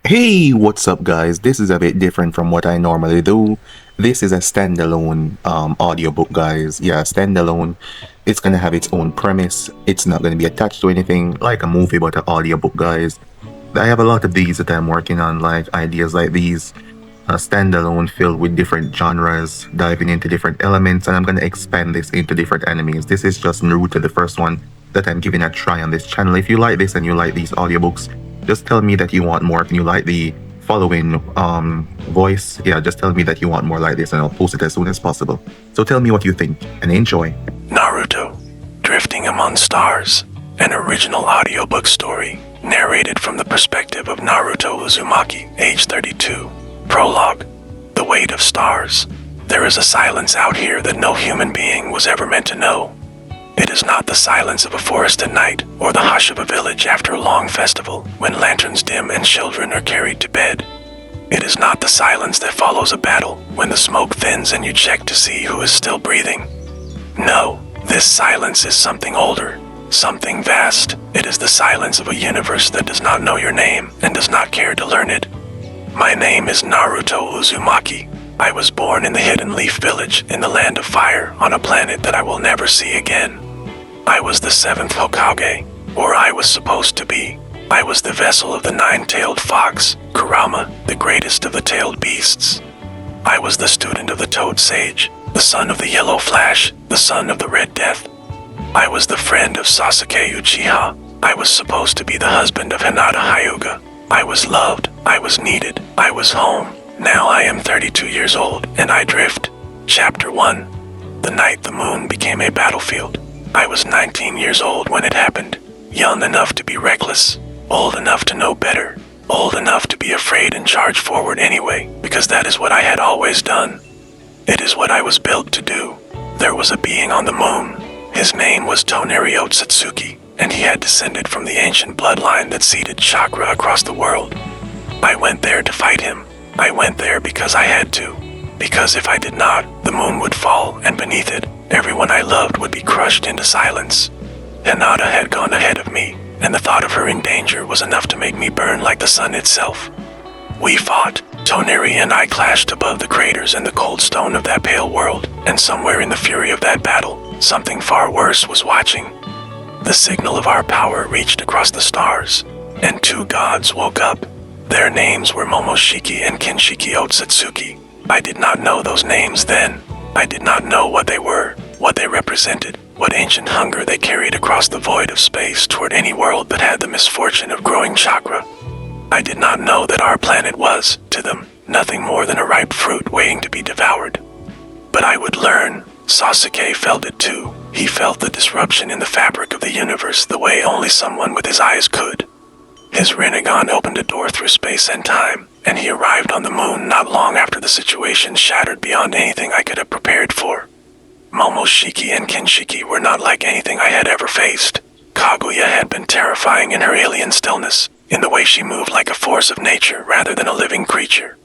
Hey, what's up, guys? This is a bit different from what I normally do. This is a standalone audiobook, guys. Yeah, standalone. It's gonna have its own premise. It's not gonna be attached to anything like a movie, but an audiobook, guys. I have a lot of these that I'm working on, like ideas like these. A standalone filled with different genres, diving into different elements, and I'm gonna expand this into different animes. This is just Naruto, the first one that I'm giving a try on this channel. If you like this and you like these audiobooks, just tell me that you want more. If you like the following voice, yeah, just tell me that you want more like this and I'll post it as soon as possible. So tell me what you think and enjoy. Naruto, Drifting Among Stars, an original audiobook story narrated from the perspective of Naruto Uzumaki, age 32. Prologue, The Weight of Stars. There is a silence out here that no human being was ever meant to know. It is not the silence of a forest at night or the hush of a village after a long festival when lanterns dim and children are carried to bed. It is not the silence that follows a battle when the smoke thins and you check to see who is still breathing. No, this silence is something older, something vast. It is the silence of a universe that does not know your name and does not care to learn it. My name is Naruto Uzumaki. I was born in the Hidden Leaf Village in the Land of Fire on a planet that I will never see again. I was the 7th Hokage, or I was supposed to be. I was the vessel of the 9-tailed fox, Kurama, the greatest of the tailed beasts. I was the student of the Toad Sage, the son of the Yellow Flash, the son of the Red Death. I was the friend of Sasuke Uchiha. I was supposed to be the husband of Hinata Hyuga. I was loved, I was needed, I was home. Now I am 32 years old, and I drift. Chapter 1. The night the moon became a battlefield. I was 19 years old when it happened. Young enough to be reckless, old enough to know better, old enough to be afraid and charge forward anyway, because that is what I had always done. It is what I was built to do. There was a being on the moon. His name was Toneri Otsutsuki, and he had descended from the ancient bloodline that seeded chakra across the world. I went there to fight him. I went there because I had to. Because if I did not, the moon would fall, and beneath it, everyone I loved would be crushed into silence. Hinata had gone ahead of me, and the thought of her in danger was enough to make me burn like the sun itself. We fought. Toneri and I clashed above the craters and the cold stone of that pale world, and somewhere in the fury of that battle, something far worse was watching. The signal of our power reached across the stars, and 2 gods woke up. Their names were Momoshiki and Kinshiki Otsutsuki. I did not know those names then. I did not know what they were, what they represented, what ancient hunger they carried across the void of space toward any world that had the misfortune of growing chakra. I did not know that our planet was, to them, nothing more than a ripe fruit waiting to be devoured. But I would learn. Sasuke felt it too. He felt the disruption in the fabric of the universe the way only someone with his eyes could. His Rinnegan opened a door through space and time, and he arrived on the moon not long after the situation shattered beyond anything I could have prepared for. Momoshiki and Kinshiki were not like anything I had ever faced. Kaguya had been terrifying in her alien stillness, in the way she moved like a force of nature rather than a living creature.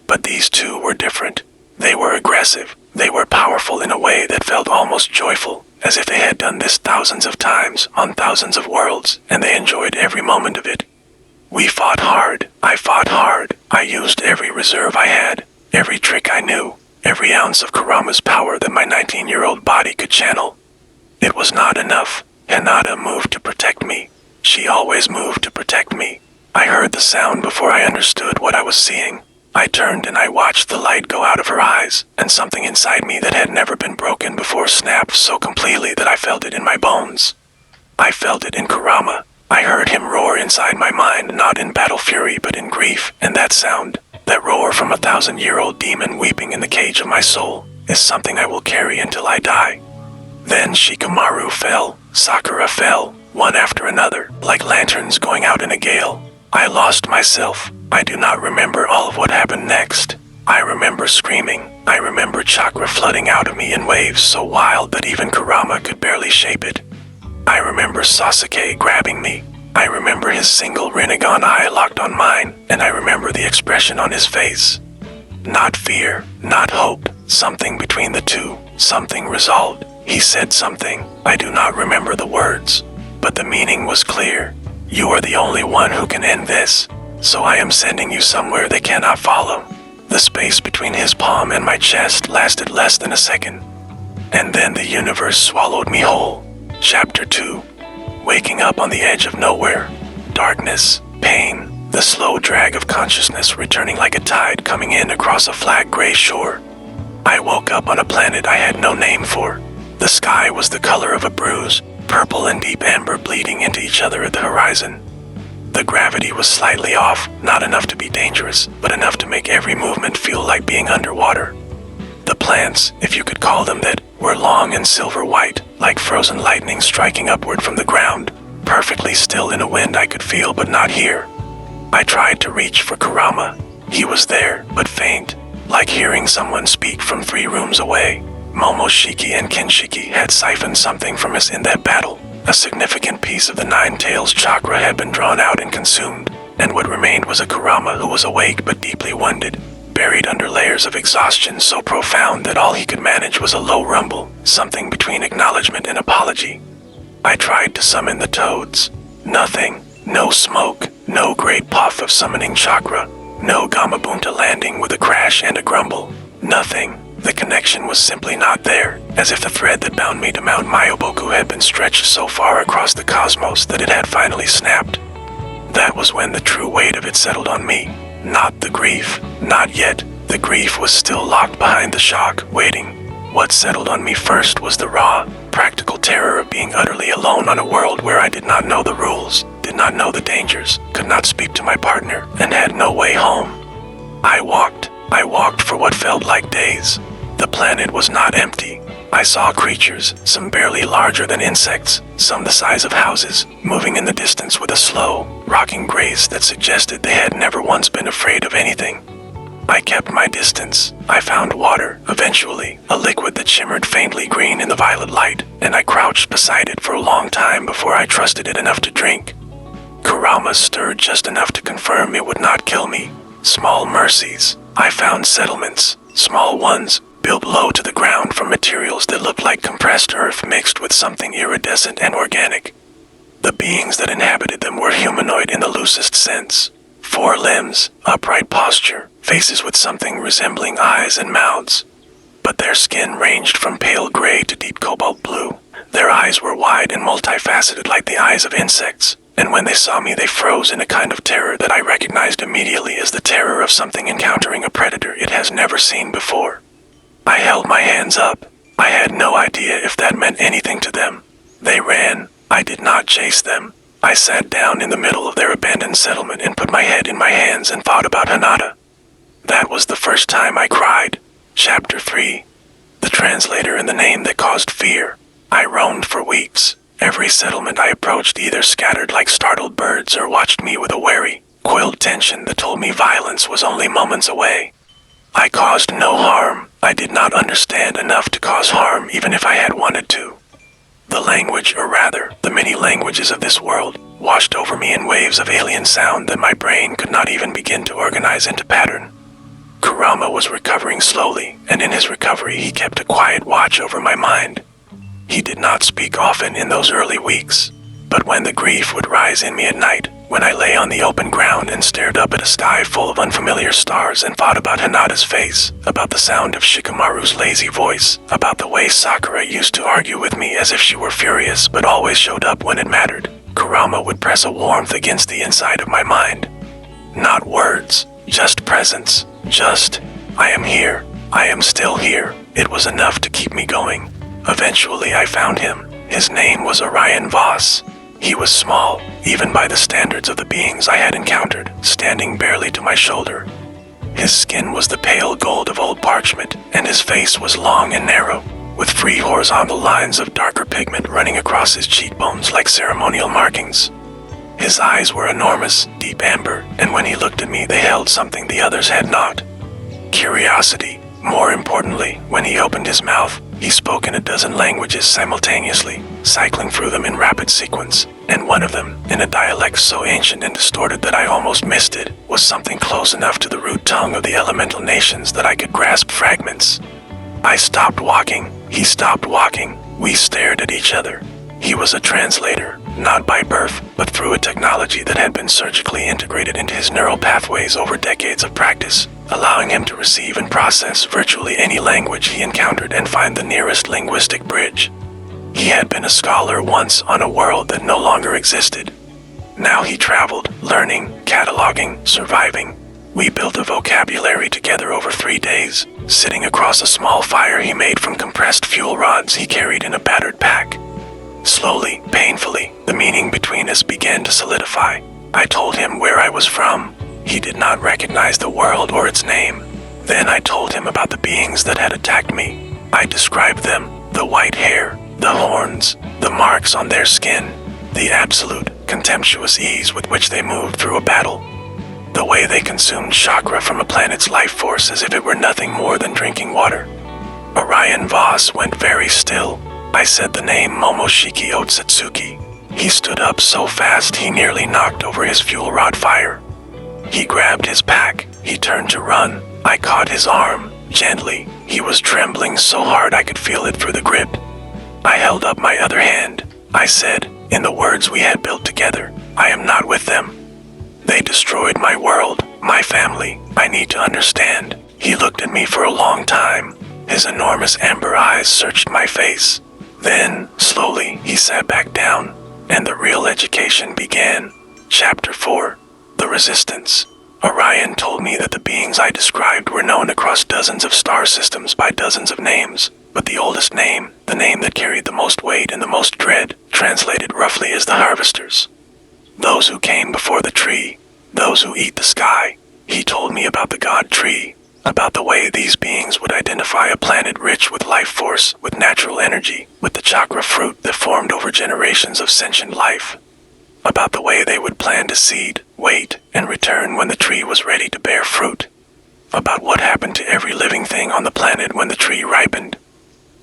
But these two were different. They were aggressive. They were powerful in a way that felt almost joyful, as if they had done this thousands of times on thousands of worlds, and they enjoyed every moment of it. We fought hard. I fought hard. I used every reserve I had, every trick I knew, every ounce of Kurama's power that my 19-year-old body could channel. It was not enough. Hinata moved to protect me. She always moved to protect me. I heard the sound before I understood what I was seeing. I turned and I watched the light go out of her eyes, and something inside me that had never been broken before snapped so completely that I felt it in my bones. I felt it in Kurama. I heard him roar inside my mind, not in battle fury but in grief, and that sound, that roar from a 1,000-year-old demon weeping in the cage of my soul, is something I will carry until I die. Then Shikamaru fell, Sakura fell, one after another, like lanterns going out in a gale. I lost myself. I do not remember all of what happened next. I remember screaming. I remember chakra flooding out of me in waves so wild that even Kurama could barely shape it. I remember Sasuke grabbing me. I remember his single Rinnegan eye locked on mine, and I remember the expression on his face. Not fear, not hope, something between the two, something resolved. He said something. I do not remember the words, but the meaning was clear. You are the only one who can end this. so I am sending you somewhere they cannot follow. The space between his palm and my chest lasted less than a second, and then the universe swallowed me whole. Chapter 2. Waking up on the edge of nowhere. Darkness, pain, the slow drag of consciousness returning like a tide coming in across a flat gray shore. I woke up on a planet I had no name for. The sky was the color of a bruise, purple and deep amber bleeding into each other at the horizon. The gravity was slightly off, not enough to be dangerous, but enough to make every movement feel like being underwater. The plants, if you could call them that, were long and silver white, like frozen lightning striking upward from the ground, perfectly still in a wind I could feel but not hear. I tried to reach for Kurama. He was there, but faint, like hearing someone speak from 3 rooms away. Momoshiki and Kinshiki had siphoned something from us in that battle. A significant piece of the Nine Tails chakra had been drawn out and consumed, and what remained was a Kurama who was awake but deeply wounded, buried under layers of exhaustion so profound that all he could manage was a low rumble, something between acknowledgement and apology. I tried to summon the toads. Nothing. No smoke, no great puff of summoning chakra, no Gamabunta landing with a crash and a grumble. Nothing. The connection was simply not there, as if the thread that bound me to Mount Myoboku had been stretched so far across the cosmos that it had finally snapped. That was when the true weight of it settled on me. Not the grief. Not yet. The grief was still locked behind the shock, waiting. What settled on me first was the raw, practical terror of being utterly alone on a world where I did not know the rules, did not know the dangers, could not speak to my partner, and had no way home. I walked for what felt like days. The planet was not empty. I saw creatures, some barely larger than insects, some the size of houses, moving in the distance with a slow, rocking grace that suggested they had never once been afraid of anything. I kept my distance. I found water, eventually, a liquid that shimmered faintly green in the violet light, and I crouched beside it for a long time before I trusted it enough to drink. Kurama stirred just enough to confirm it would not kill me. Small mercies. I found settlements, small ones, built low to the ground from materials that looked like compressed earth mixed with something iridescent and organic. The beings that inhabited them were humanoid in the loosest sense. 4 limbs, upright posture, faces with something resembling eyes and mouths. But their skin ranged from pale gray to deep cobalt blue. Their eyes were wide and multifaceted like the eyes of insects, and when they saw me they froze in a kind of terror that I recognized immediately as the terror of something encountering a predator it has never seen before. I held my hands up. I had no idea if that meant anything to them. They ran. I did not chase them. I sat down in the middle of their abandoned settlement and put my head in my hands and thought about Hinata. That was the first time I cried. Chapter 3. The translator and the name that caused fear. I roamed for weeks. Every settlement I approached either scattered like startled birds or watched me with a wary, coiled tension that told me violence was only moments away. I caused no harm. I did not understand enough to cause harm even if I had wanted to. The language, or rather, the many languages of this world, washed over me in waves of alien sound that my brain could not even begin to organize into pattern. Kurama was recovering slowly, and in his recovery he kept a quiet watch over my mind. He did not speak often in those early weeks, but when the grief would rise in me at night, when I lay on the open ground and stared up at a sky full of unfamiliar stars and thought about Hinata's face, about the sound of Shikamaru's lazy voice, about the way Sakura used to argue with me as if she were furious but always showed up when it mattered, Kurama would press a warmth against the inside of my mind. Not words, just presence, just, I am here, I am still here. It was enough to keep me going. Eventually I found him. His name was Orion Voss. He was small, even by the standards of the beings I had encountered, standing barely to my shoulder. His skin was the pale gold of old parchment, and his face was long and narrow, with free horizontal lines of darker pigment running across his cheekbones like ceremonial markings. His eyes were enormous, deep amber, and when he looked at me they held something the others had not. Curiosity. More importantly, when he opened his mouth, he spoke in a dozen languages simultaneously, cycling through them in rapid sequence, and one of them, in a dialect so ancient and distorted that I almost missed it, was something close enough to the root tongue of the elemental nations that I could grasp fragments. I stopped walking. He stopped walking. We stared at each other. He was a translator, not by birth, but through a technology that had been surgically integrated into his neural pathways over decades of practice, allowing him to receive and process virtually any language he encountered and find the nearest linguistic bridge. He had been a scholar once on a world that no longer existed. Now he traveled, learning, cataloging, surviving. We built a vocabulary together over 3 days, sitting across a small fire he made from compressed fuel rods he carried in a battered pack. Slowly, painfully, the meaning between us began to solidify. I told him where I was from. He did not recognize the world or its name. Then I told him about the beings that had attacked me. I described them, the white hair, the horns, the marks on their skin, the absolute, contemptuous ease with which they moved through a battle, the way they consumed chakra from a planet's life force as if it were nothing more than drinking water. Orion Voss went very still. I said the name Momoshiki Otsutsuki. He stood up so fast he nearly knocked over his fuel rod fire. He grabbed his pack. He turned to run. I caught his arm, gently. He was trembling so hard I could feel it through the grip. I held up my other hand. I said, in the words we had built together, I am not with them. They destroyed my world, my family. I need to understand. He looked at me for a long time. His enormous amber eyes searched my face. Then, slowly, he sat back down, and the real education began. Chapter 4. The Resistance. Orion told me that the beings I described were known across dozens of star systems by dozens of names, but the oldest name, the name that carried the most weight and the most dread, translated roughly as the Harvesters. Those who came before the tree, those who eat the sky. He told me about the God Tree, about the way these beings would identify a planet rich with life force, with natural energy, with the chakra fruit that formed over generations of sentient life. About the way they would plant a seed, wait, and return when the tree was ready to bear fruit. About what happened to every living thing on the planet when the tree ripened.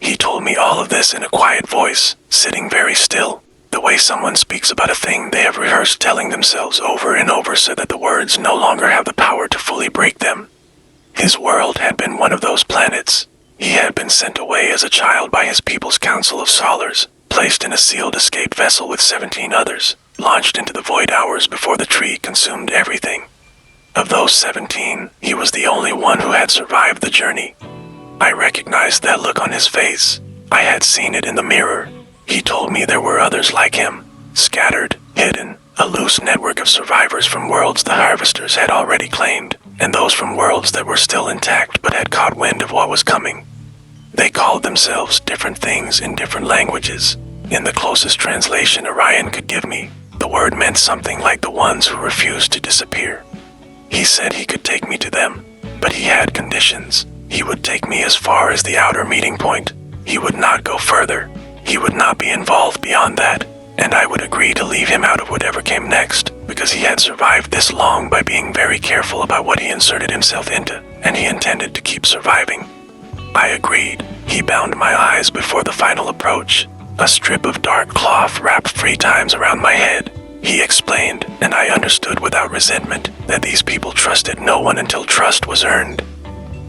He told me all of this in a quiet voice, sitting very still, the way someone speaks about a thing they have rehearsed telling themselves over and over so that the words no longer have the power to fully break them. His world had been one of those planets. He had been sent away as a child by his people's council of scholars, placed in a sealed escape vessel with 17 others, launched into the void hours before the tree consumed everything. Of those 17, he was the only one who had survived the journey. I recognized that look on his face. I had seen it in the mirror. He told me there were others like him, scattered, hidden, a loose network of survivors from worlds the Harvesters had already claimed, and those from worlds that were still intact but had caught wind of what was coming. They called themselves different things in different languages. In the closest translation Orion could give me, the word meant something like the ones who refused to disappear. He said he could take me to them, but he had conditions. He would take me as far as the outer meeting point. He would not go further. He would not be involved beyond that, and I would agree to leave him out of whatever came next, because he had survived this long by being very careful about what he inserted himself into, and he intended to keep surviving. I agreed. He bound my eyes before the final approach, a strip of dark cloth wrapped 3 times around my head. He explained, and I understood without resentment, that these people trusted no one until trust was earned.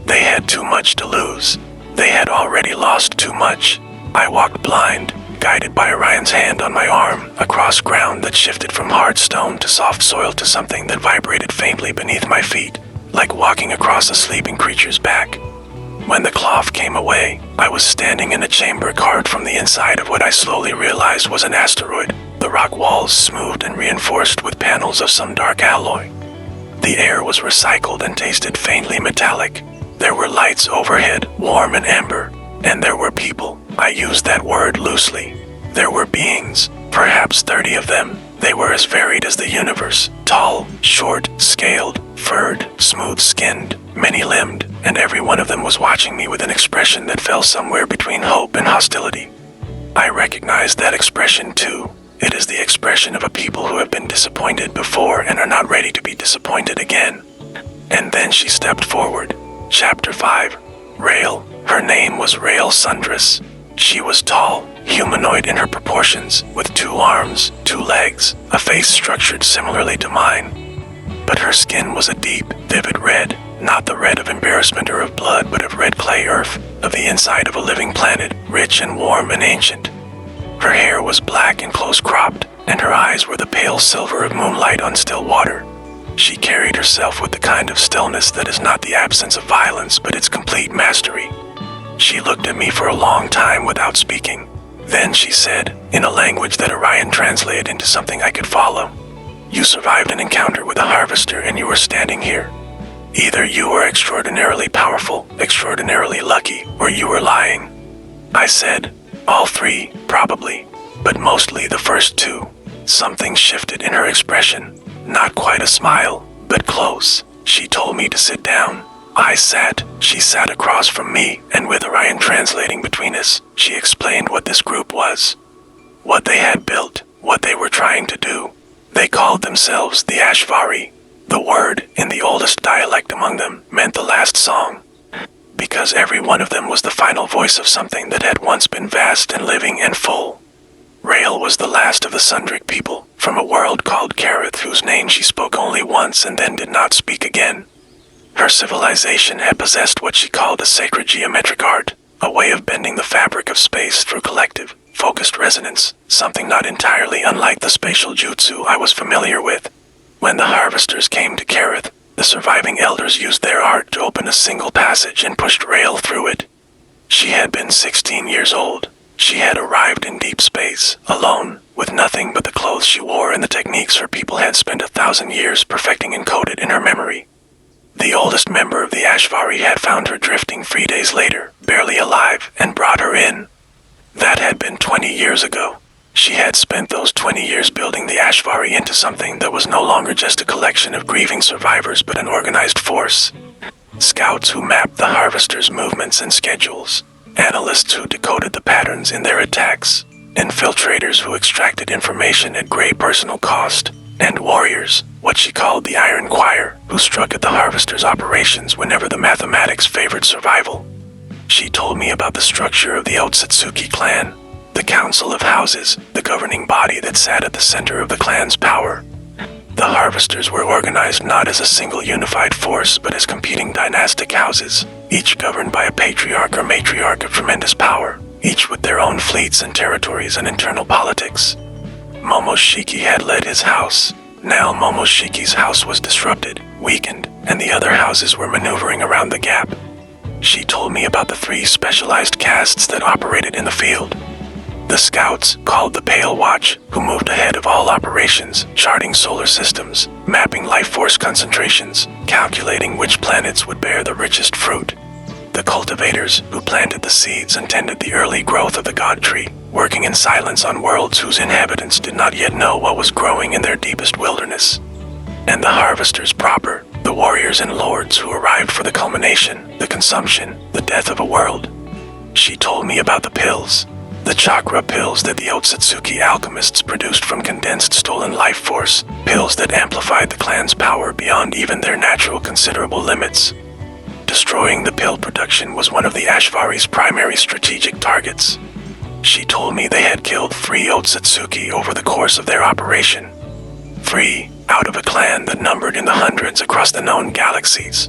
They had too much to lose. They had already lost too much. I walked blind, guided by Orion's hand on my arm, across ground that shifted from hard stone to soft soil to something that vibrated faintly beneath my feet, like walking across a sleeping creature's back. When the cloth came away, I was standing in a chamber carved from the inside of what I slowly realized was an asteroid, the rock walls smoothed and reinforced with panels of some dark alloy. The air was recycled and tasted faintly metallic. There were lights overhead, warm and amber, and there were people. I used that word loosely. There were beings, perhaps 30 of them. They were as varied as the universe, tall, short, scaled, furred, smooth-skinned, many-limbed, and every one of them was watching me with an expression that fell somewhere between hope and hostility. I recognized that expression too. It is the expression of a people who have been disappointed before and are not ready to be disappointed again. And then she stepped forward. Chapter 5. Rael. Her name was Rael Sundress. She was tall, humanoid in her proportions, with 2 arms, 2 legs, a face structured similarly to mine. But her skin was a deep, vivid red, not the red of embarrassment or of blood, but of red clay earth, of the inside of a living planet, rich and warm and ancient. Her hair was black and close-cropped, and her eyes were the pale silver of moonlight on still water. She carried herself with the kind of stillness that is not the absence of violence, but its complete mastery. She looked at me for a long time without speaking. Then she said, in a language that Orion translated into something I could follow, "You survived an encounter with a harvester and you are standing here. Either you were extraordinarily powerful, extraordinarily lucky, or you were lying." I said, "All three, probably, but mostly the first two." Something shifted in her expression. Not quite a smile, but close. She told me to sit down. I sat. She sat across from me, and with Orion translating between us, she explained what this group was, what they had built, what they were trying to do. They called themselves the Ashvari. The word, in the oldest dialect among them, meant the last song, because every one of them was the final voice of something that had once been vast and living and full. Rael was the last of the Sundric people, from a world called Kareth, whose name she spoke only once and then did not speak again. Her civilization had possessed what she called a sacred geometric art, a way of bending the fabric of space through collective, focused resonance, something not entirely unlike the spatial jutsu I was familiar with. When the harvesters came to Kareth, the surviving elders used their art to open a single passage and pushed Rael through it. She had been 16 years old. She had arrived in deep space, alone, with nothing but the clothes she wore and the techniques her people had spent 1,000 years perfecting encoded in her memory. The oldest member of the Ashvari had found her drifting 3 days later, barely alive, and brought her in. That had been 20 years ago. She had spent those 20 years building the Ashvari into something that was no longer just a collection of grieving survivors but an organized force. Scouts who mapped the harvesters' movements and schedules, analysts who decoded the patterns in their attacks, infiltrators who extracted information at great personal cost, and warriors, what she called the Iron Choir, who struck at the harvesters' operations whenever the mathematics favored survival. She told me about the structure of the Otsutsuki clan, the council of houses, the governing body that sat at the center of the clan's power. The harvesters were organized not as a single unified force, but as competing dynastic houses, each governed by a patriarch or matriarch of tremendous power, each with their own fleets and territories and internal politics. Momoshiki had led his house. Now Momoshiki's house was disrupted, weakened, and the other houses were maneuvering around the gap. She told me about the 3 specialized castes that operated in the field. The scouts, called the Pale Watch, who moved ahead of all operations, charting solar systems, mapping life force concentrations, calculating which planets would bear the richest fruit. The cultivators, who planted the seeds and tended the early growth of the god tree, working in silence on worlds whose inhabitants did not yet know what was growing in their deepest wilderness. And the harvesters proper, the warriors and lords who arrived for the culmination, the consumption, the death of a world. She told me about the pills, the chakra pills that the Otsutsuki alchemists produced from condensed stolen life force, pills that amplified the clan's power beyond even their natural considerable limits. Destroying the pill production was one of the Ashvari's primary strategic targets. She told me they had killed 3 Otsutsuki over the course of their operation. 3 out of a clan that numbered in the hundreds across the known galaxies.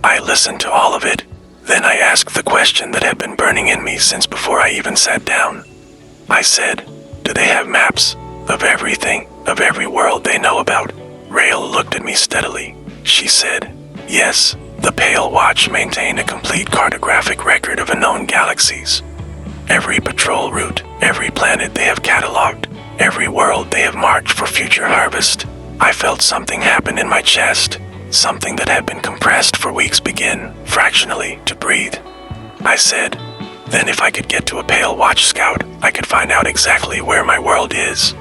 I listened to all of it. Then I asked the question that had been burning in me since before I even sat down. I said, "Do they have maps of everything, of every world they know about?" Rael looked at me steadily. She said, "Yes, the Pale Watch maintain a complete cartographic record of unknown galaxies. Every patrol route, every planet they have cataloged, every world they have marked for future harvest." I felt something happen in my chest. Something that had been compressed for weeks begin, fractionally, to breathe. I said, "Then if I could get to a Pale Watch scout, I could find out exactly where my world is.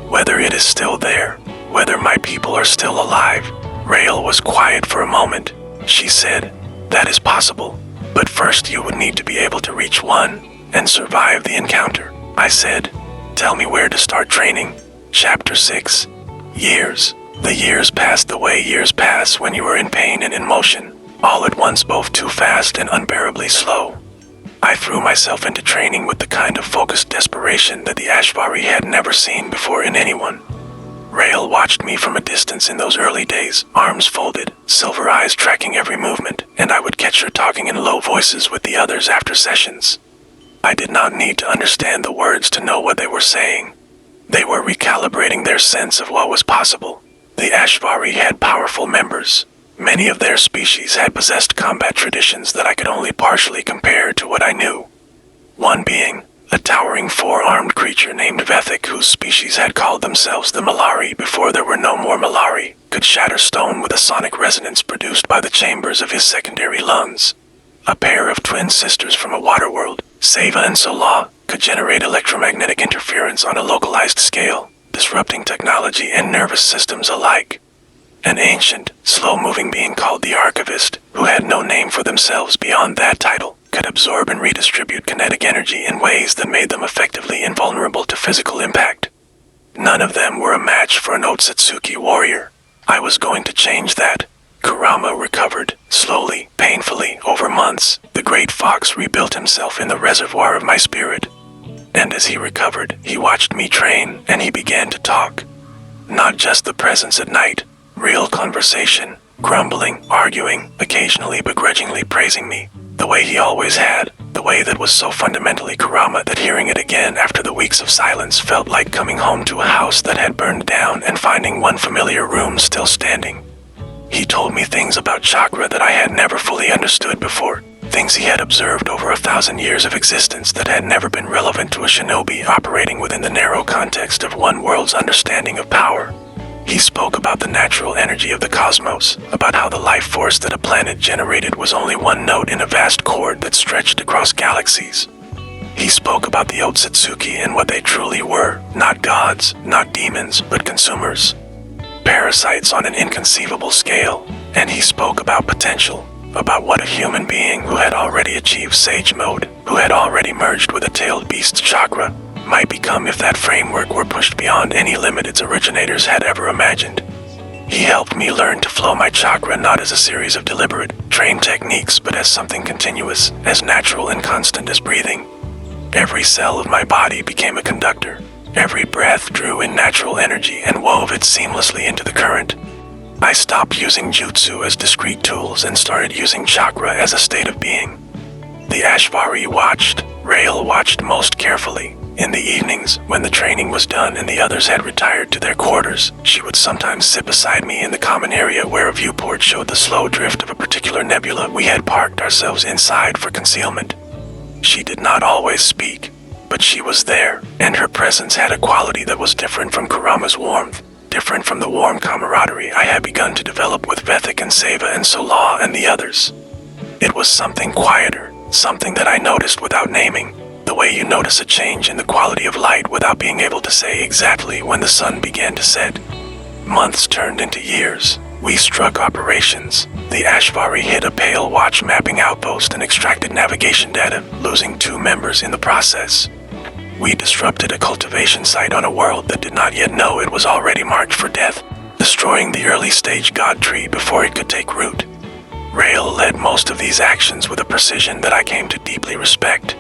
Whether it is still there, whether my people are still alive." Rael was quiet for a moment. She said, "That is possible, but first you would need to be able to reach one, and survive the encounter." I said, "Tell me where to start training." Chapter 6. Years. The years passed the way years pass when you are in pain and in motion, all at once both too fast and unbearably slow. I threw myself into training with the kind of focused desperation that the Ashvari had never seen before in anyone. Rael watched me from a distance in those early days, arms folded, silver eyes tracking every movement, and I would catch her talking in low voices with the others after sessions. I did not need to understand the words to know what they were saying. They were recalibrating their sense of what was possible. The Ashvari had powerful members. Many of their species had possessed combat traditions that I could only partially compare to what I knew. One being a towering four-armed creature named Vethic, whose species had called themselves the Malari before there were no more Malari, could shatter stone with a sonic resonance produced by the chambers of his secondary lungs. A pair of twin sisters from a water world, Seva and Sola, could generate electromagnetic interference on a localized scale, disrupting technology and nervous systems alike. An ancient, slow-moving being called the Archivist, who had no name for themselves beyond that title, could absorb and redistribute kinetic energy in ways that made them effectively invulnerable to physical impact. None of them were a match for an Otsutsuki warrior. I was going to change that. Kurama recovered, slowly, painfully, over months. The great fox rebuilt himself in the reservoir of my spirit. And as he recovered, he watched me train, and he began to talk. Not just the presence at night, real conversation, grumbling, arguing, occasionally begrudgingly praising me, the way he always had, the way that was so fundamentally Kurama that hearing it again after the weeks of silence felt like coming home to a house that had burned down and finding one familiar room still standing. He told me things about chakra that I had never fully understood before, things he had observed over 1,000 years of existence that had never been relevant to a shinobi operating within the narrow context of one world's understanding of power. He spoke about the natural energy of the cosmos, about how the life force that a planet generated was only one note in a vast chord that stretched across galaxies. He spoke about the Otsutsuki and what they truly were, not gods, not demons, but consumers. Parasites on an inconceivable scale, and he spoke about potential, about what a human being who had already achieved sage mode, who had already merged with a tailed beast's chakra, might become if that framework were pushed beyond any limit its originators had ever imagined. He helped me learn to flow my chakra not as a series of deliberate, trained techniques, but as something continuous, as natural and constant as breathing. Every cell of my body became a conductor. Every breath drew in natural energy and wove it seamlessly into the current. I stopped using jutsu as discrete tools and started using chakra as a state of being. The Ashvari watched. Rail watched most carefully. In the evenings, when the training was done and the others had retired to their quarters, she would sometimes sit beside me in the common area where a viewport showed the slow drift of a particular nebula we had parked ourselves inside for concealment. She did not always speak, but she was there, and her presence had a quality that was different from Kurama's warmth, different from the warm camaraderie I had begun to develop with Vethic and Seva and Sola and the others. It was something quieter, something that I noticed without naming, the way you notice a change in the quality of light without being able to say exactly when the sun began to set. Months turned into years. We struck operations. The Ashvari hit a pale watch mapping outpost and extracted navigation data, losing 2 members in the process. We disrupted a cultivation site on a world that did not yet know it was already marked for death, destroying the early-stage god tree before it could take root. Rail led most of these actions with a precision that I came to deeply respect.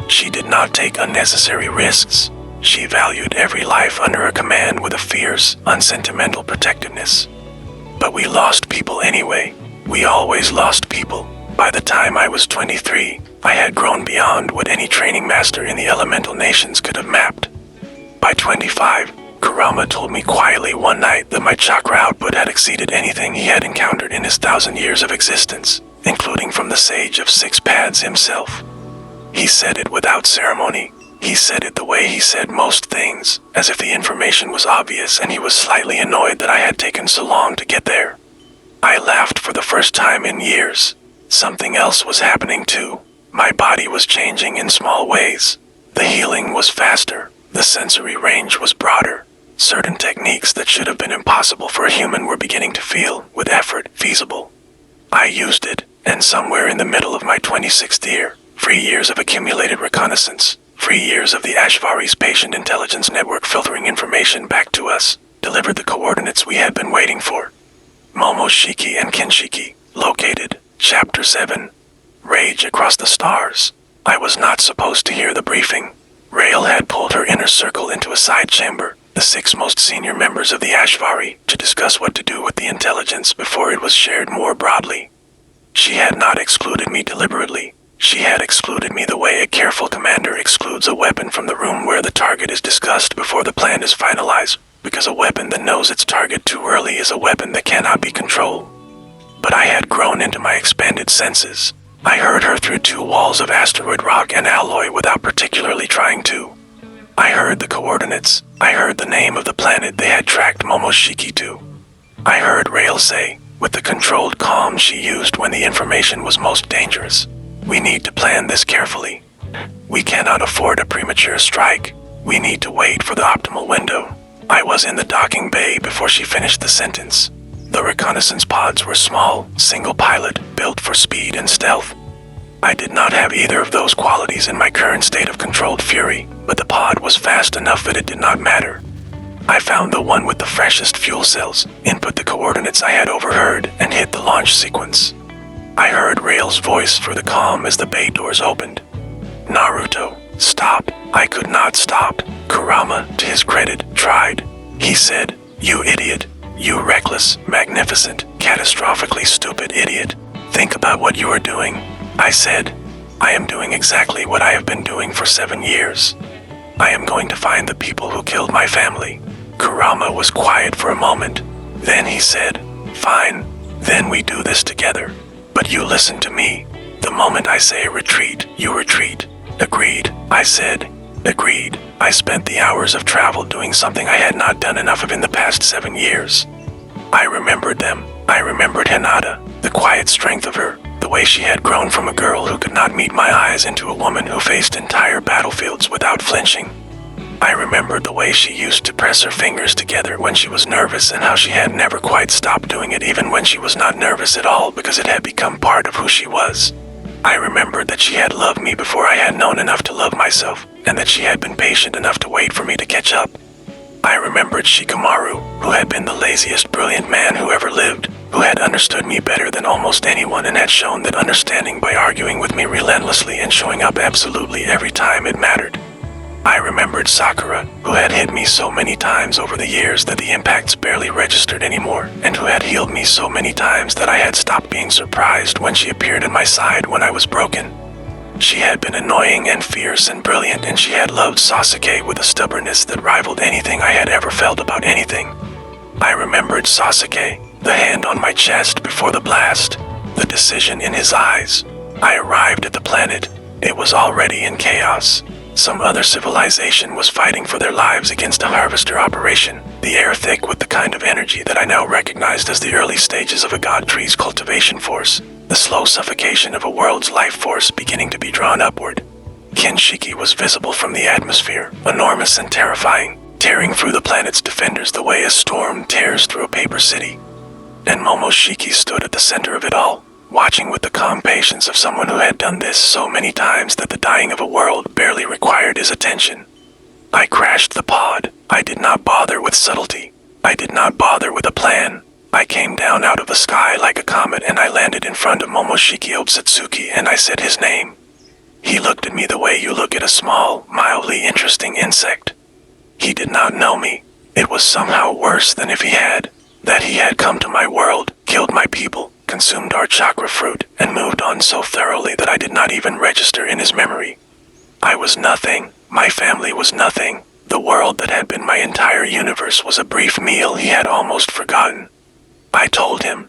She did not take unnecessary risks. She valued every life under her command with a fierce, unsentimental protectiveness. But we lost people anyway. We always lost people. By the time I was 23, I had grown beyond what any training master in the elemental nations could have mapped. By 25, Kurama told me quietly one night that my chakra output had exceeded anything he had encountered in his 1,000 years of existence, including from the Sage of 6 Paths himself. He said it without ceremony. He said it the way he said most things, as if the information was obvious and he was slightly annoyed that I had taken so long to get there. I laughed for the first time in years. Something else was happening too. My body was changing in small ways. The healing was faster. The sensory range was broader. Certain techniques that should have been impossible for a human were beginning to feel, with effort, feasible. I used it, and somewhere in the middle of my 26th year, 3 years of accumulated reconnaissance, 3 years of the Ashvari's patient intelligence network filtering information back to us, delivered the coordinates we had been waiting for. Momoshiki and Kinshiki, located, Chapter 7. Rage across the stars. I was not supposed to hear the briefing. Rail had pulled her inner circle into a side chamber, the 6 most senior members of the Ashvari, to discuss what to do with the intelligence before it was shared more broadly. She had not excluded me deliberately. She had excluded me the way a careful commander excludes a weapon from the room where the target is discussed before the plan is finalized, because a weapon that knows its target too early is a weapon that cannot be controlled. But I had grown into my expanded senses. I heard her through 2 walls of asteroid rock and alloy without particularly trying to. I heard the coordinates. I heard the name of the planet they had tracked Momoshiki to. I heard Rail say, with the controlled calm she used when the information was most dangerous, "We need to plan this carefully. We cannot afford a premature strike. We need to wait for the optimal window." I was in the docking bay before she finished the sentence. The reconnaissance pods were small, single-pilot, built for speed and stealth. I did not have either of those qualities in my current state of controlled fury, but the pod was fast enough that it did not matter. I found the one with the freshest fuel cells, input the coordinates I had overheard, and hit the launch sequence. I heard Rail's voice through the comm as the bay doors opened. "Naruto, stop." I could not stop. Kurama, to his credit, tried. He said, "You idiot. You reckless, magnificent, catastrophically stupid idiot. Think about what you are doing." I said, "I am doing exactly what I have been doing for 7 years. I am going to find the people who killed my family." Kurama was quiet for a moment. Then he said, "Fine, then we do this together. But you listen to me. The moment I say retreat, you retreat." "Agreed," I said. "Agreed." I spent the hours of travel doing something I had not done enough of in the past 7 years. I remembered them. I remembered Hinata, the quiet strength of her, the way she had grown from a girl who could not meet my eyes into a woman who faced entire battlefields without flinching. I remembered the way she used to press her fingers together when she was nervous and how she had never quite stopped doing it even when she was not nervous at all because it had become part of who she was. I remembered that she had loved me before I had known enough to love myself, and that she had been patient enough to wait for me to catch up. I remembered Shikamaru, who had been the laziest brilliant man who ever lived, who had understood me better than almost anyone and had shown that understanding by arguing with me relentlessly and showing up absolutely every time it mattered. I remembered Sakura, who had hit me so many times over the years that the impacts barely registered anymore, and who had healed me so many times that I had stopped being surprised when she appeared at my side when I was broken. She had been annoying and fierce and brilliant, and she had loved Sasuke with a stubbornness that rivaled anything I had ever felt about anything. I remembered Sasuke, the hand on my chest before the blast, the decision in his eyes. I arrived at the planet. It was already in chaos. Some other civilization was fighting for their lives against a harvester operation, the air thick with the kind of energy that I now recognized as the early stages of a god tree's cultivation force, the slow suffocation of a world's life force beginning to be drawn upward. Kinshiki was visible from the atmosphere, enormous and terrifying, tearing through the planet's defenders the way a storm tears through a paper city. And Momoshiki stood at the center of it all, watching with the calm patience of someone who had done this so many times that the dying of a world barely required his attention. I crashed the pod. I did not bother with subtlety. I did not bother with a plan. I came down out of the sky like a comet and I landed in front of Momoshiki Otsutsuki and I said his name. He looked at me the way you look at a small, mildly interesting insect. He did not know me. It was somehow worse than if he had. That he had come to my world, killed my people, consumed our chakra fruit, and moved on so thoroughly that I did not even register in his memory. I was nothing. My family was nothing. The world that had been my entire universe was a brief meal he had almost forgotten. I told him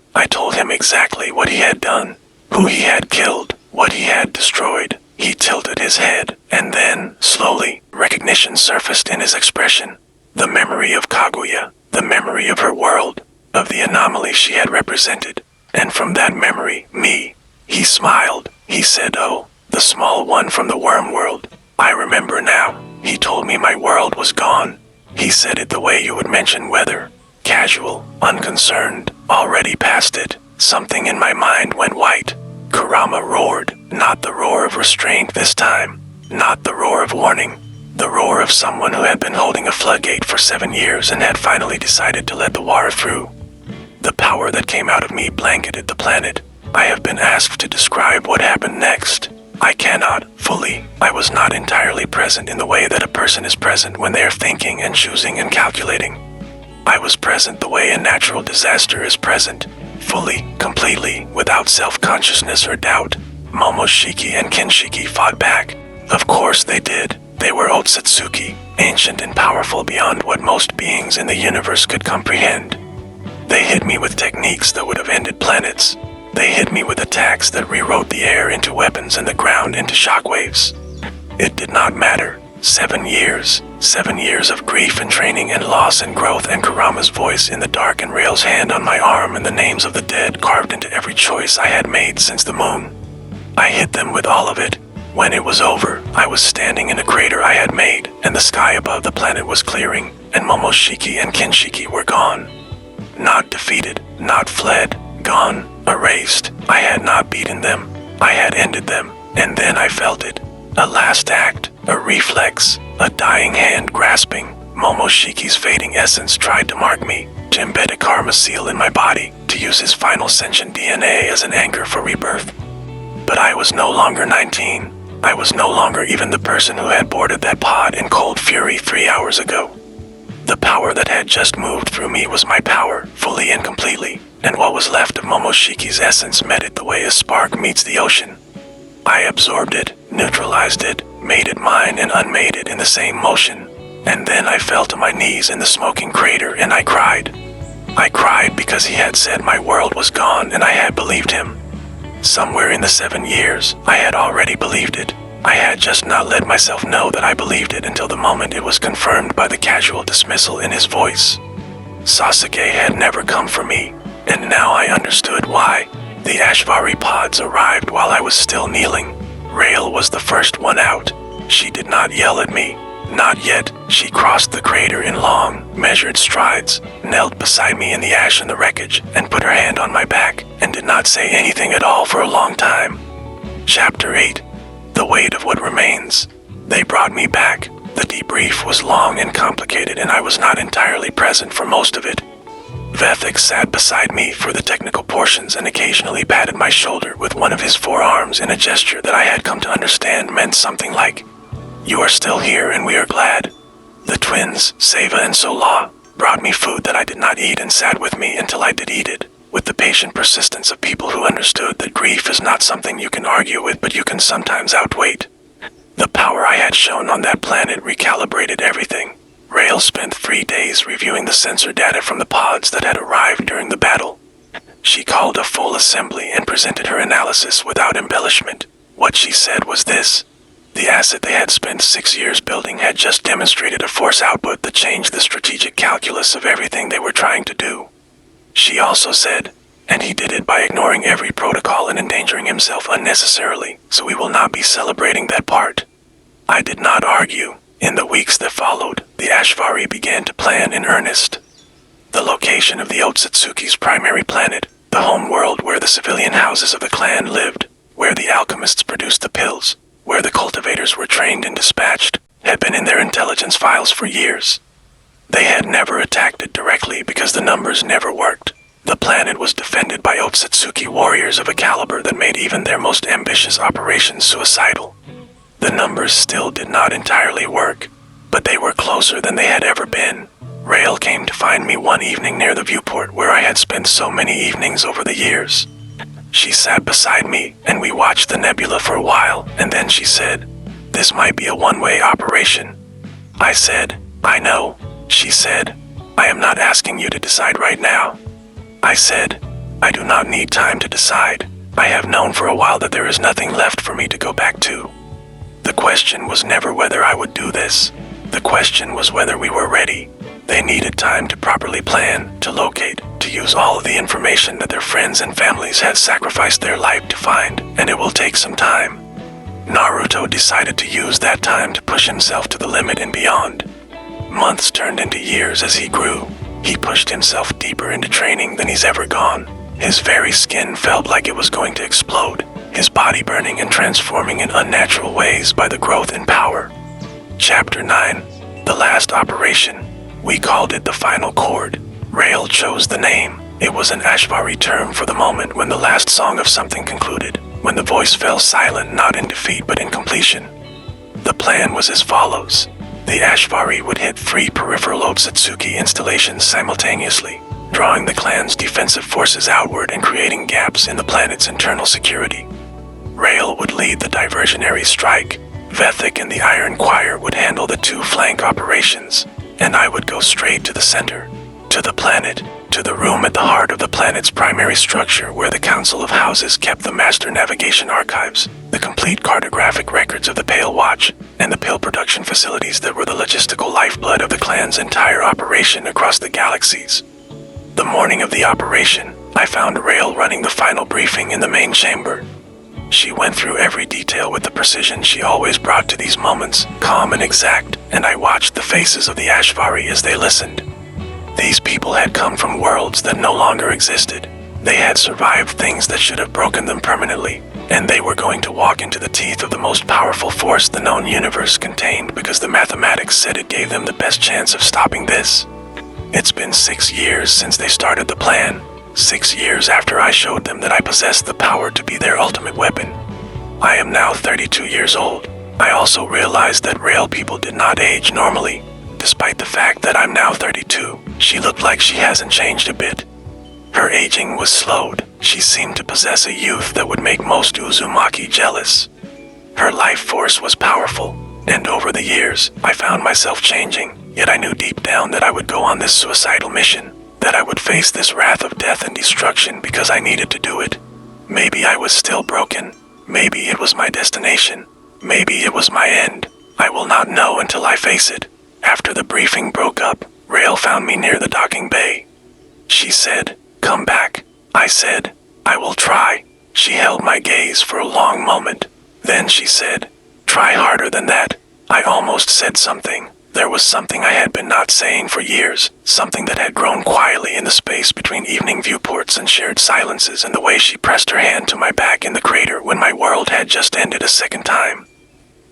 exactly what he had done, who he had killed, what he had destroyed. He tilted his head, and then, slowly, recognition surfaced in his expression. The memory of Kaguya, the memory of her world, of the anomaly she had represented. And from that memory, me. He smiled. He said, "Oh, the small one from the worm world. I remember now." He told me my world was gone. He said it the way you would mention weather. Casual, unconcerned, already past it. Something in my mind went white. Kurama roared, not the roar of restraint this time. Not the roar of warning. The roar of someone who had been holding a floodgate for 7 years and had finally decided to let the water through. The power that came out of me blanketed the planet. I have been asked to describe what happened next. I cannot, fully. I was not entirely present in the way that a person is present when they are thinking and choosing and calculating. I was present the way a natural disaster is present, fully, completely, without self-consciousness or doubt. Momoshiki and Kinshiki fought back. Of course they did. They were Otsutsuki, ancient and powerful beyond what most beings in the universe could comprehend. They hit me with techniques that would have ended planets. They hit me with attacks that rewrote the air into weapons and the ground into shockwaves. It did not matter. 7 years. 7 years of grief and training and loss and growth, and Kurama's voice in the dark and Rail's hand on my arm, and the names of the dead carved into every choice I had made since the moon. I hit them with all of it. When it was over, I was standing in a crater I had made, and the sky above the planet was clearing, and Momoshiki and Kinshiki were gone. Not defeated, not fled, gone, erased. I had not beaten them. I had ended them, and then I felt it. A last act, a reflex, a dying hand grasping. Momoshiki's fading essence tried to mark me, to embed a karma seal in my body, to use his final sentient DNA as an anchor for rebirth. But I was no longer 19. I was no longer even the person who had boarded that pod in cold fury 3 hours ago. The power that had just moved through me was my power, fully and completely, and what was left of Momoshiki's essence met it the way a spark meets the ocean. I absorbed it, neutralized it, made it mine, and unmade it in the same motion. And then I fell to my knees in the smoking crater and I cried. I cried because he had said my world was gone and I had believed him. Somewhere in the 7 years, I had already believed it. I had just not let myself know that I believed it until the moment it was confirmed by the casual dismissal in his voice. Sasuke had never come for me, and now I understood why. The Ashvari pods arrived while I was still kneeling. Rail was the first one out. She did not yell at me. Not yet. She crossed the crater in long, measured strides, knelt beside me in the ash and the wreckage, and put her hand on my back, and did not say anything at all for a long time. Chapter 8. The Weight of What Remains. They brought me back. The debrief was long and complicated, and I was not entirely present for most of it. Vethik sat beside me for the technical portions and occasionally patted my shoulder with one of his forearms in a gesture that I had come to understand meant something like, "You are still here and we are glad." The twins, Seva and Sola, brought me food that I did not eat and sat with me until I did eat it, with the patient persistence of people who understood that grief is not something you can argue with but you can sometimes outwait. The power I had shown on that planet recalibrated everything. Rail spent 3 days reviewing the sensor data from the pods that had arrived during the battle. She called a full assembly and presented her analysis without embellishment. What she said was this: the asset they had spent 6 years building had just demonstrated a force output that changed the strategic calculus of everything they were trying to do. She also said, and he did it by ignoring every protocol and endangering himself unnecessarily, so we will not be celebrating that part. I did not argue. In the weeks that followed, the Ashvari began to plan in earnest. The location of the Otsutsukis' primary planet, the home world where the civilian houses of the clan lived, where the alchemists produced the pills, where the cultivators were trained and dispatched, had been in their intelligence files for years. They had never attacked it directly because the numbers never worked. The planet was defended by Otsutsuki warriors of a caliber that made even their most ambitious operations suicidal. The numbers still did not entirely work, but they were closer than they had ever been. Rail came to find me one evening near the viewport where I had spent so many evenings over the years. She sat beside me, and we watched the nebula for a while, and then she said, "This might be a one-way operation." I said, "I know." She said, "I am not asking you to decide right now." I said, "I do not need time to decide. I have known for a while that there is nothing left for me to go back to." The question was never whether I would do this. The question was whether we were ready. They needed time to properly plan, to locate, to use all of the information that their friends and families had sacrificed their life to find, and it will take some time. Naruto decided to use that time to push himself to the limit and beyond. Months turned into years as he grew. He pushed himself deeper into training than he's ever gone. His very skin felt like it was going to explode, his body burning and transforming in unnatural ways by the growth in power. Chapter 9. The Last Operation. We called it the Final Chord. Rail chose the name. It was an Ashvari term for the moment when the last song of something concluded, when the voice fell silent not in defeat but in completion. The plan was as follows. The Ashvari would hit 3 peripheral Otsutsuki installations simultaneously, drawing the clan's defensive forces outward and creating gaps in the planet's internal security. Rail would lead the diversionary strike, Vethik and the Iron Choir would handle the 2 flank operations, and I would go straight to the center, to the planet, to the room at the heart of the planet's primary structure where the Council of Houses kept the master navigation archives, the complete cartographic records of the Pale Watch, and the Pale production facilities that were the logistical lifeblood of the clan's entire operation across the galaxies. The morning of the operation, I found Rail running the final briefing in the main chamber. She went through every detail with the precision she always brought to these moments, calm and exact, and I watched the faces of the Ashvari as they listened. These people had come from worlds that no longer existed. They had survived things that should have broken them permanently, and they were going to walk into the teeth of the most powerful force the known universe contained because the mathematics said it gave them the best chance of stopping this. It's been 6 years since they started the plan, 6 years after I showed them that I possessed the power to be their ultimate weapon. I am now 32 years old. I also realized that Rail people did not age normally. Despite the fact that I'm now 32, she looked like she hasn't changed a bit. Her aging was slowed. She seemed to possess a youth that would make most Uzumaki jealous. Her life force was powerful, and over the years, I found myself changing, yet I knew deep down that I would go on this suicidal mission, that I would face this wrath of death and destruction because I needed to do it. Maybe I was still broken. Maybe it was my destination. Maybe it was my end. I will not know until I face it. After the briefing broke up, Rail found me near the docking bay. She said, "Come back." I said, "I will try." She held my gaze for a long moment. Then she said, "Try harder than that." I almost said something. There was something I had been not saying for years, something that had grown quietly in the space between evening viewports and shared silences, and the way she pressed her hand to my back in the crater when my world had just ended a second time.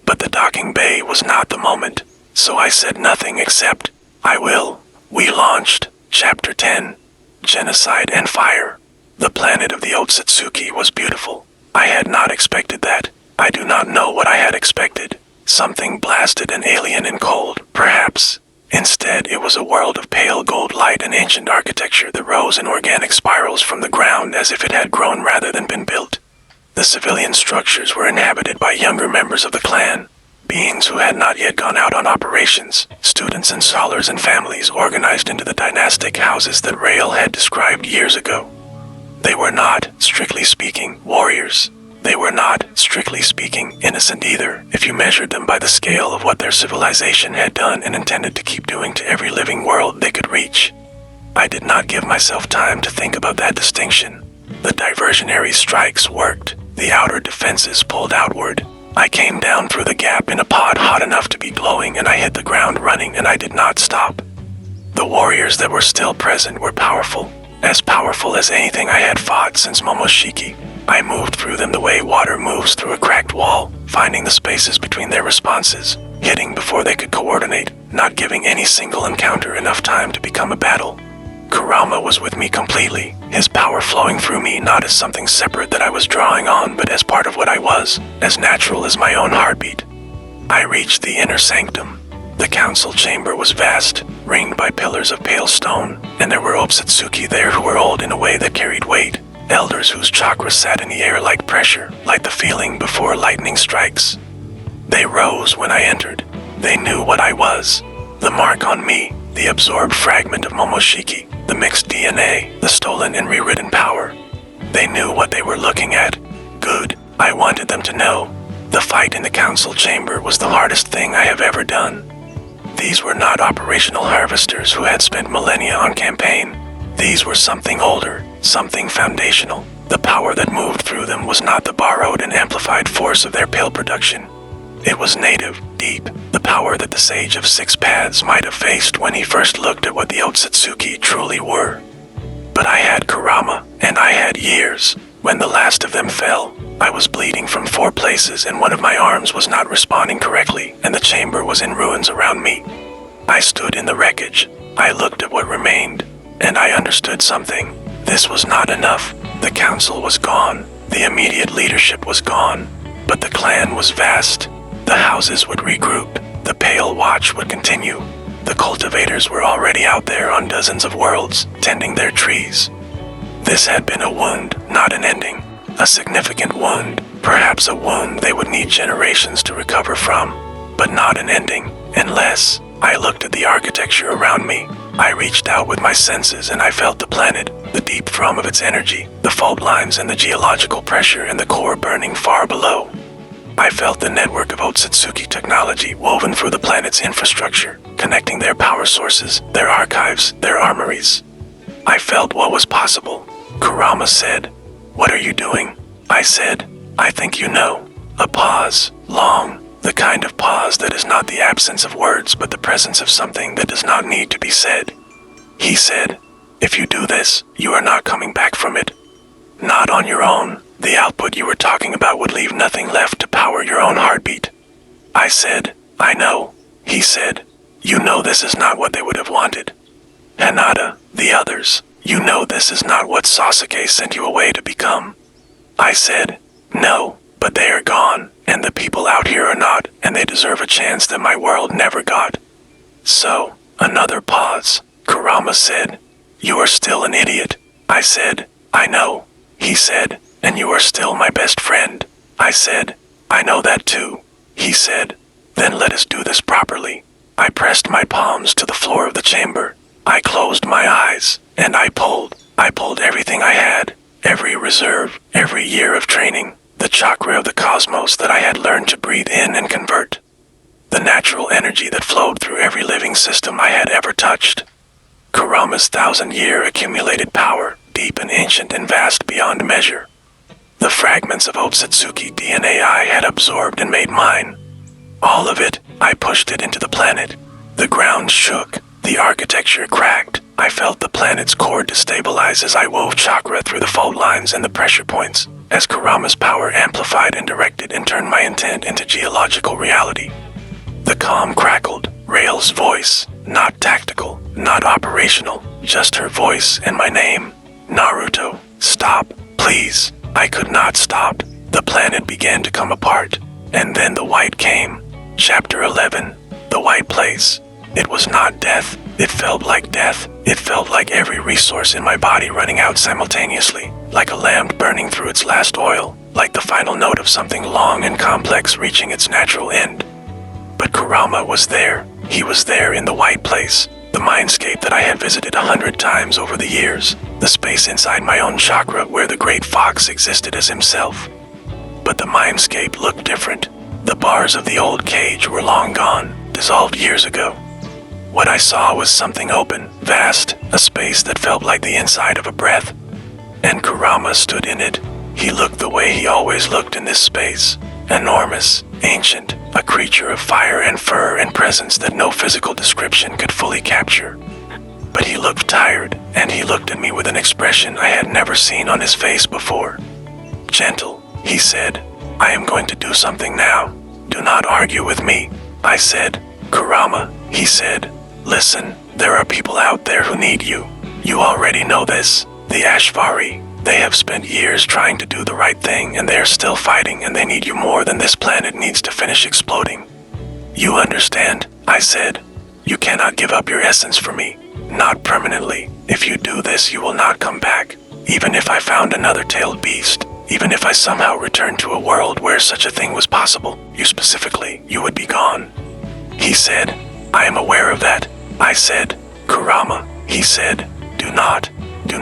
But the docking bay was not the moment, so I said nothing except, "I will." We launched. Chapter 10. Genocide and Fire. The planet of the Otsutsuki was beautiful. I had not expected that. I do not know what I had expected. Something blasted and alien and cold, perhaps. Instead, it was a world of pale gold light and ancient architecture that rose in organic spirals from the ground as if it had grown rather than been built. The civilian structures were inhabited by younger members of the clan, beings who had not yet gone out on operations, students and scholars and families organized into the dynastic houses that Rael had described years ago. They were not, strictly speaking, warriors. They were not, strictly speaking, innocent either, if you measured them by the scale of what their civilization had done and intended to keep doing to every living world they could reach. I did not give myself time to think about that distinction. The diversionary strikes worked. The outer defenses pulled outward. I came down through the gap in a pod hot enough to be glowing, and I hit the ground running, and I did not stop. The warriors that were still present were powerful as anything I had fought since Momoshiki. I moved through them the way water moves through a cracked wall, finding the spaces between their responses, hitting before they could coordinate, not giving any single encounter enough time to become a battle. Kurama was with me completely, his power flowing through me not as something separate that I was drawing on, but as part of what I was, as natural as my own heartbeat. I reached the inner sanctum. The council chamber was vast, ringed by pillars of pale stone, and there were Otsutsuki there who were old in a way that carried weight, elders whose chakras sat in the air like pressure, like the feeling before lightning strikes. They rose when I entered. They knew what I was. The mark on me, the absorbed fragment of Momoshiki, the mixed DNA, the stolen and rewritten power. They knew what they were looking at. Good. I wanted them to know. The fight in the council chamber was the hardest thing I have ever done. These were not operational harvesters who had spent millennia on campaign. These were something older, something foundational. The power that moved through them was not the borrowed and amplified force of their pale production. It was native, deep, the power that the Sage of Six Paths might have faced when he first looked at what the Otsutsuki truly were. But I had Kurama, and I had years. When the last of them fell, I was bleeding from 4 places and one of my arms was not responding correctly, and the chamber was in ruins around me. I stood in the wreckage. I looked at what remained, and I understood something. This was not enough. The council was gone. The immediate leadership was gone. But the clan was vast. The houses would regroup. The Pale Watch would continue. The cultivators were already out there on dozens of worlds, tending their trees. This had been a wound, not an ending. A significant wound, Perhaps a wound they would need generations to recover from, but not an ending, unless I looked at the architecture around me. I reached out with my senses and I felt the planet, the deep thrum of its energy, the fault lines and the geological pressure and the core burning far below. I felt the network of Otsutsuki technology woven through the planet's infrastructure, connecting their power sources, their archives, their armories. I felt what was possible. Kurama said, "What are you doing?" I said, "I think you know." A pause, long, the kind of pause that is not the absence of words but the presence of something that does not need to be said. He said, "If you do this, you are not coming back from it. Not on your own. The output you were talking about would leave nothing left to power your own heartbeat." I said, "I know." He said, "You know this is not what they would have wanted. Hinata, the others, you know this is not what Sasuke sent you away to become." I said, "No, but they are gone, and the people out here are not, and they deserve a chance that my world never got." So, another pause. Kurama said, "You are still an idiot." I said, "I know." He said, "And you are still my best friend." I said, "I know that too." He said, "Then let us do this properly." I pressed my palms to the floor of the chamber. I closed my eyes, and I pulled everything I had, every reserve, every year of training, the chakra of the cosmos that I had learned to breathe in and convert, the natural energy that flowed through every living system I had ever touched. Kurama's 1,000-year accumulated power, deep and ancient and vast beyond measure. The fragments of Otsutsuki DNA I had absorbed and made mine. All of it, I pushed it into the planet. The ground shook, the architecture cracked. I felt the planet's core destabilize as I wove chakra through the fault lines and the pressure points, as Kurama's power amplified and directed and turned my intent into geological reality. The calm crackled, Rael's voice, not tactical, not operational, just her voice and my name. Naruto, stop, please. I could not stop. The planet began to come apart, and then the white came. Chapter 11, The White Place. It was not death. It felt like death. It felt like every resource in my body running out simultaneously, like a lamp burning through its last oil, like the final note of something long and complex reaching its natural end. But Kurama was there. He was there in the white place, the mindscape that I had visited 100 times over the years, the space inside my own chakra where the great fox existed as himself. But the mindscape looked different. The bars of the old cage were long gone, dissolved years ago. What I saw was something open, vast, a space that felt like the inside of a breath. And Kurama stood in it. He looked the way he always looked in this space. Enormous, ancient, a creature of fire and fur and presence that no physical description could fully capture. But he looked tired, and he looked at me with an expression I had never seen on his face before. "Gentle," he said, "I am going to do something now. Do not argue with me." I said, "Kurama," he said, "listen, there are people out there who need you. You already know this. The Ashvari. They have spent years trying to do the right thing, and they are still fighting, and they need you more than this planet needs to finish exploding. You understand?" I said. "You cannot give up your essence for me. Not permanently. If you do this, you will not come back. Even if I found another tailed beast, even if I somehow returned to a world where such a thing was possible, you specifically, you would be gone." He said, "I am aware of that." I said, "Kurama," he said, do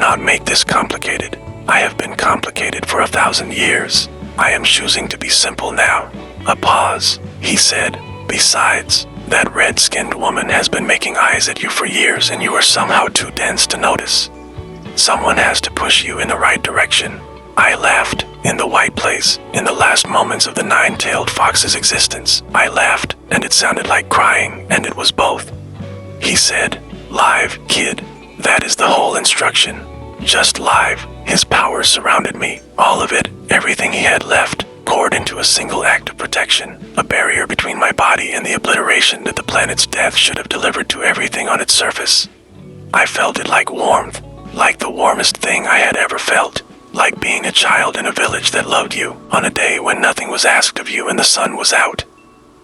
not make this complicated. I have been complicated for 1,000 years. I am choosing to be simple now." A pause. He said, "Besides, that red-skinned woman has been making eyes at you for years and you are somehow too dense to notice. Someone has to push you in the right direction." I laughed. In the white place, in the last moments of the nine-tailed fox's existence, I laughed, and it sounded like crying, and it was both. He said, "Live, kid. That is the whole instruction. Just live." His power surrounded me, all of it, everything he had left, poured into a single act of protection, a barrier between my body and the obliteration that the planet's death should have delivered to everything on its surface. I felt it like warmth, like the warmest thing I had ever felt, like being a child in a village that loved you on a day when nothing was asked of you and the sun was out.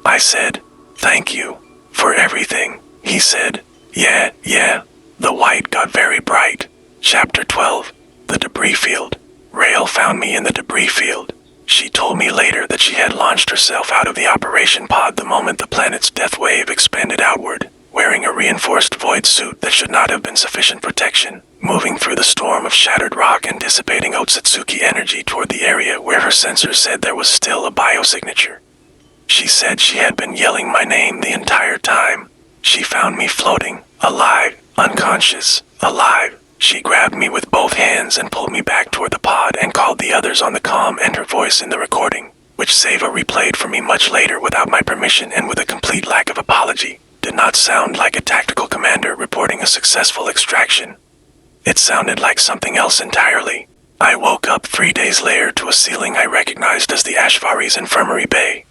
I said, "Thank you for everything." He said, Yeah. The white got very bright. Chapter 12, The Debris Field. Rael found me in the debris field. She told me later that she had launched herself out of the operation pod the moment the planet's death wave expanded outward, wearing a reinforced void suit that should not have been sufficient protection, moving through the storm of shattered rock and dissipating Otsutsuki energy toward the area where her sensors said there was still a biosignature. She said she had been yelling my name the entire time. She found me floating, alive, unconscious, alive. She grabbed me with both hands and pulled me back toward the pod and called the others on the comm and her voice in the recording, which Seva replayed for me much later without my permission and with a complete lack of apology. Did not sound like a tactical commander reporting a successful extraction. It sounded like something else entirely. I woke up 3 days later to a ceiling I recognized as the Ashvari's infirmary bay.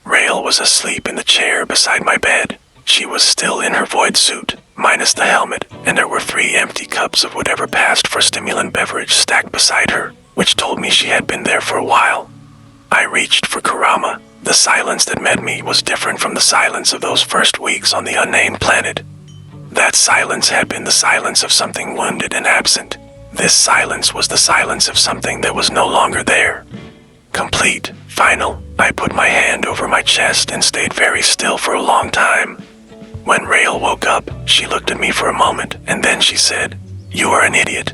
Rael was asleep in the chair beside my bed. She was still in her void suit, minus the helmet, and there were 3 empty cups of whatever passed for stimulant beverage stacked beside her, which told me she had been there for a while. I reached for Kurama. The silence that met me was different from the silence of those first weeks on the unnamed planet. That silence had been the silence of something wounded and absent. This silence was the silence of something that was no longer there. Complete, final. I put my hand over my chest and stayed very still for a long time. When Rael woke up, she looked at me for a moment, and then she said, "You are an idiot."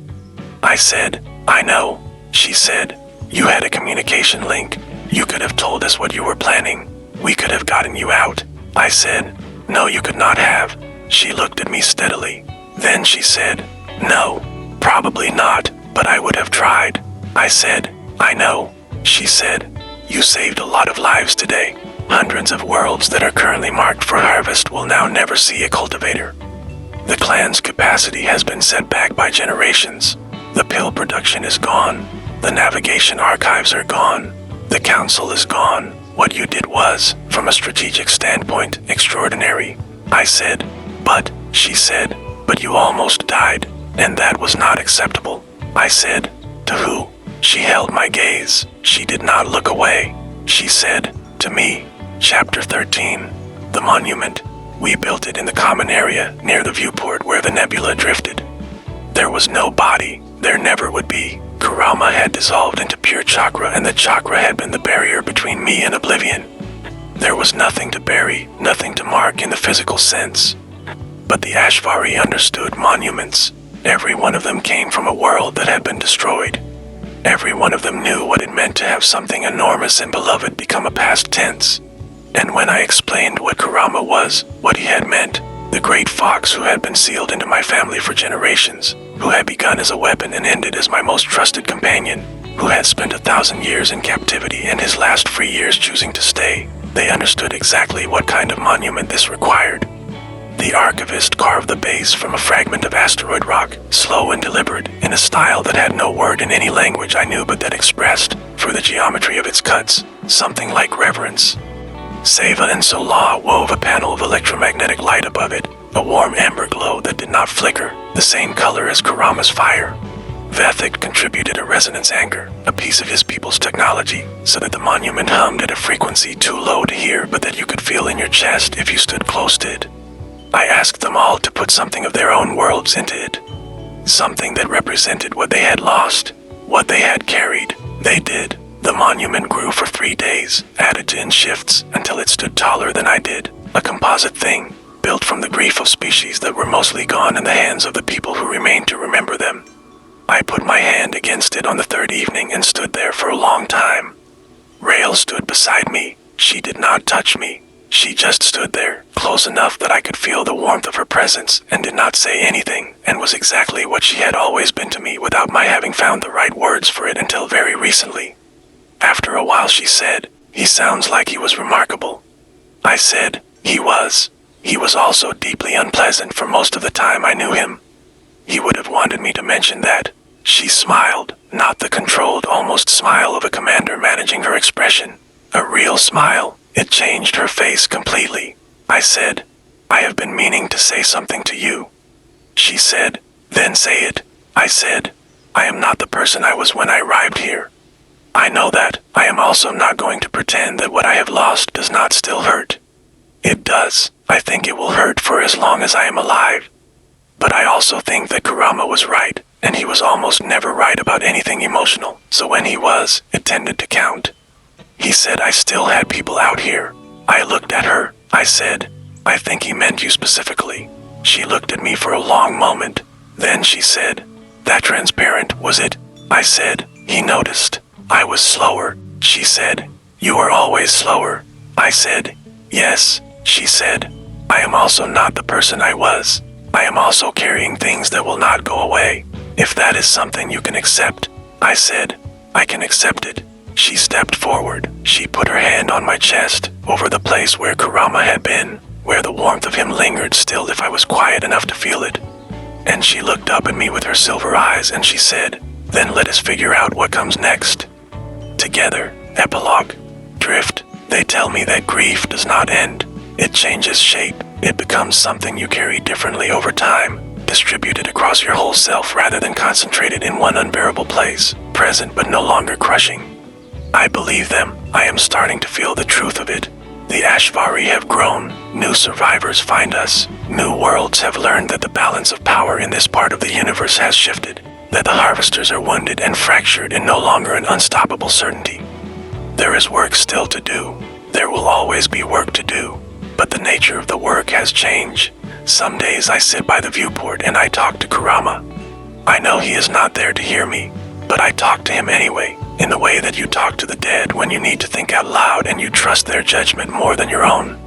I said, "I know." She said, "You had a communication link. You could have told us what you were planning. We could have gotten you out." I said, "No, you could not have." She looked at me steadily. Then she said, "No, probably not, but I would have tried." I said, "I know." She said, "You saved a lot of lives today. Hundreds of worlds that are currently marked for harvest will now never see a cultivator. The clan's capacity has been set back by generations. The pill production is gone. The navigation archives are gone. The council is gone. What you did was, from a strategic standpoint, extraordinary." I said, "But," she said, "but you almost died, and that was not acceptable." I said, "To who?" She held my gaze. She did not look away. She said, "To me." Chapter 13. The Monument. We built it in the common area near the viewport where the nebula drifted. There was no body. There never would be. Kurama had dissolved into pure chakra, and the chakra had been the barrier between me and oblivion. There was nothing to bury, nothing to mark in the physical sense. But the Ashvari understood monuments. Every one of them came from a world that had been destroyed. Every one of them knew what it meant to have something enormous and beloved become a past tense. And when I explained what Kurama was, what he had meant, the great fox who had been sealed into my family for generations, who had begun as a weapon and ended as my most trusted companion, who had spent 1,000 years in captivity and his last free years choosing to stay, they understood exactly what kind of monument this required. The archivist carved the base from a fragment of asteroid rock, slow and deliberate, in a style that had no word in any language I knew but that expressed, through the geometry of its cuts, something like reverence. Seva and Sola wove a panel of electromagnetic light above it, a warm amber glow that did not flicker, the same color as Kurama's fire. Vethik contributed a resonance anchor, a piece of his people's technology, so that the monument hummed at a frequency too low to hear but that you could feel in your chest if you stood close to it. I asked them all to put something of their own worlds into it. Something that represented what they had lost, what they had carried. They did. The monument grew for 3 days, added to in shifts, until it stood taller than I did. A composite thing, built from the grief of species that were mostly gone in the hands of the people who remained to remember them. I put my hand against it on the 3rd evening and stood there for a long time. Rael stood beside me. She did not touch me. She just stood there, close enough that I could feel the warmth of her presence, and did not say anything, and was exactly what she had always been to me without my having found the right words for it until very recently. After a while she said, "He sounds like he was remarkable." I said, "He was. He was also deeply unpleasant for most of the time I knew him." He would have wanted me to mention that. She smiled, not the controlled, almost smile of a commander managing her expression. A real smile. It changed her face completely. I said, "I have been meaning to say something to you." She said, "Then say it." I said, "I am not the person I was when I arrived here. I know that. I am also not going to pretend that what I have lost does not still hurt. It does. I think it will hurt for as long as I am alive. But I also think that Kurama was right, and he was almost never right about anything emotional, so when he was, it tended to count. He said I still had people out here. I looked at her. I said, I think he meant you specifically. She looked at me for a long moment. Then she said, that transparent, was it? I said, he noticed. I was slower. She said, you are always slower. I said, yes. She said, I am also not the person I was. I am also carrying things that will not go away. If that is something you can accept, I said, I can accept it. She stepped forward. She put her hand on my chest, over the place where Kurama had been, where the warmth of him lingered still if I was quiet enough to feel it. And she looked up at me with her silver eyes and she said, then let us figure out what comes next. Together. Epilogue. Drift. They tell me that grief does not end. It changes shape. It becomes something you carry differently over time, distributed across your whole self rather than concentrated in one unbearable place, present but no longer crushing. I believe them. I am starting to feel the truth of it. The Ashvari have grown. New survivors find us. New worlds have learned that the balance of power in this part of the universe has shifted, that the harvesters are wounded and fractured and no longer an unstoppable certainty. There is work still to do. There will always be work to do. But the nature of the work has changed. Some days I sit by the viewport and I talk to Kurama. I know he is not there to hear me, but I talk to him anyway, in the way that you talk to the dead when you need to think out loud and you trust their judgment more than your own.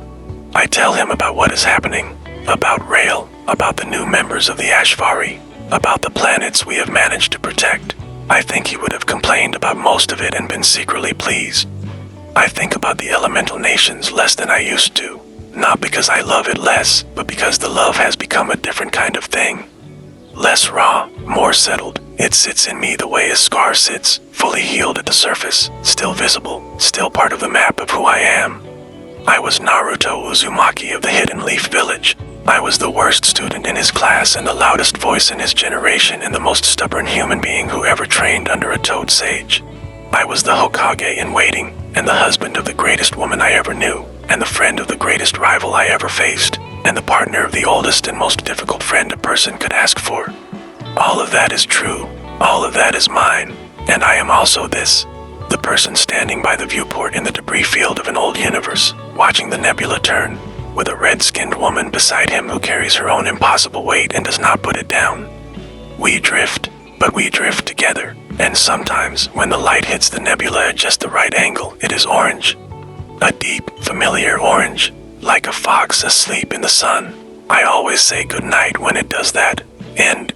I tell him about what is happening, about Rail, about the new members of the Ashvari, about the planets we have managed to protect. I think he would have complained about most of it and been secretly pleased. I think about the elemental nations less than I used to, not because I love it less, but because the love has become a different kind of thing. Less raw, more settled. It sits in me the way a scar sits, fully healed at the surface, still visible, still part of the map of who I am. I was Naruto Uzumaki of the Hidden Leaf Village. I was the worst student in his class and the loudest voice in his generation and the most stubborn human being who ever trained under a toad sage. I was the Hokage in waiting, and the husband of the greatest woman I ever knew, and the friend of the greatest rival I ever faced, and the partner of the oldest and most difficult friend a person could ask for. All of that is true. All of that is mine. And I am also this. The person standing by the viewport in the debris field of an old universe, watching the nebula turn, with a red-skinned woman beside him who carries her own impossible weight and does not put it down. We drift, but we drift together. And sometimes, when the light hits the nebula at just the right angle, it is orange. A deep, familiar orange, like a fox asleep in the sun. I always say goodnight when it does that. End.